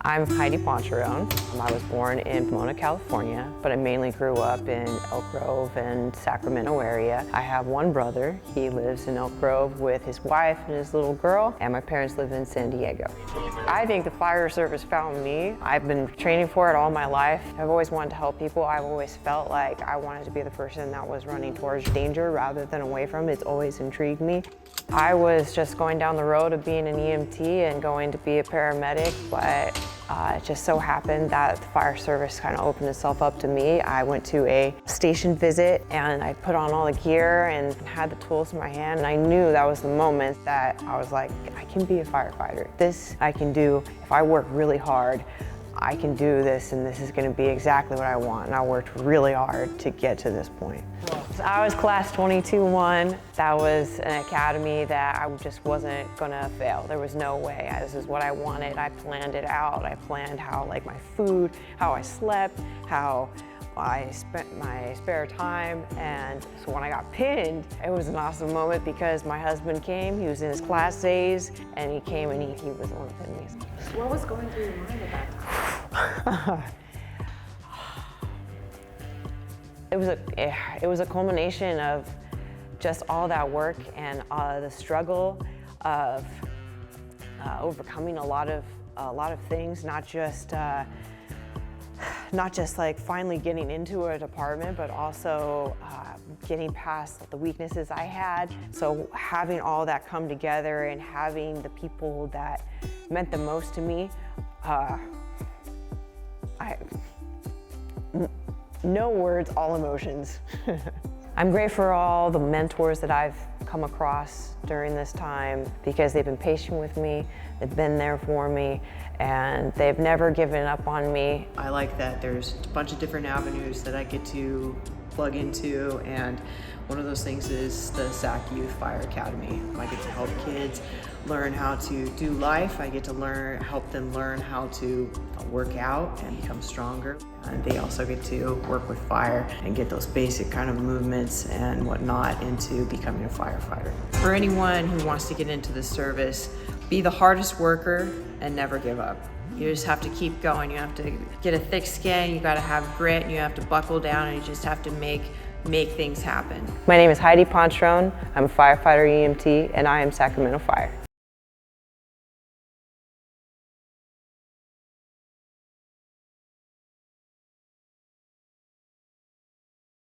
I'm Heidi Pancharoen. I was born in Pomona, California, but I mainly grew up in Elk Grove and Sacramento area. I have one brother. He lives in Elk Grove with his wife and his little girl, and my parents live in San Diego. I think the fire service found me. I've been training for it all my life. I've always wanted to help people. I've always felt like I wanted to be the person that was running towards danger rather than away from it. It's always intrigued me. I was just going down the road of being an EMT and going to be a paramedic, but it just so happened that the fire service kind of opened itself up to me. I went to a station visit and I put on all the gear and had the tools in my hand, and I knew that was the moment that I was like, I can be a firefighter. This I can do. If I work really hard, I can do this, and this is going to be exactly what I want. And I worked really hard to get to this point. So I was class 22-1. That was an academy that I just wasn't going to fail. There was no way. This is what I wanted. I planned it out. I planned how, like, my food, how I slept, how I spent my spare time. And so when I got pinned, it was an awesome moment because my husband came. He was in his class A's, and he came and he was the one that pinned me. What was going through your mind at that time? It was a culmination of just all that work and the struggle of overcoming a lot of things, not just like finally getting into a department, but also getting past the weaknesses I had. So having all that come together and having the people that meant the most to me, no words, all emotions. I'm grateful for all the mentors that I've come across during this time because they've been patient with me, they've been there for me, and they've never given up on me. I like that there's a bunch of different avenues that I get to plug into, and one of those things is the Sac Youth Fire Academy. I get to help kids learn how to do life. I get to help them learn how to work out and become stronger. And they also get to work with fire and get those basic kind of movements and whatnot into becoming a firefighter. For anyone who wants to get into the service, be the hardest worker and never give up. You just have to keep going. You have to get a thick skin, you gotta have grit, and you have to buckle down, and you just have to make things happen. My name is Heidi Pancharoen. I'm a firefighter EMT, and I am Sacramento Fire.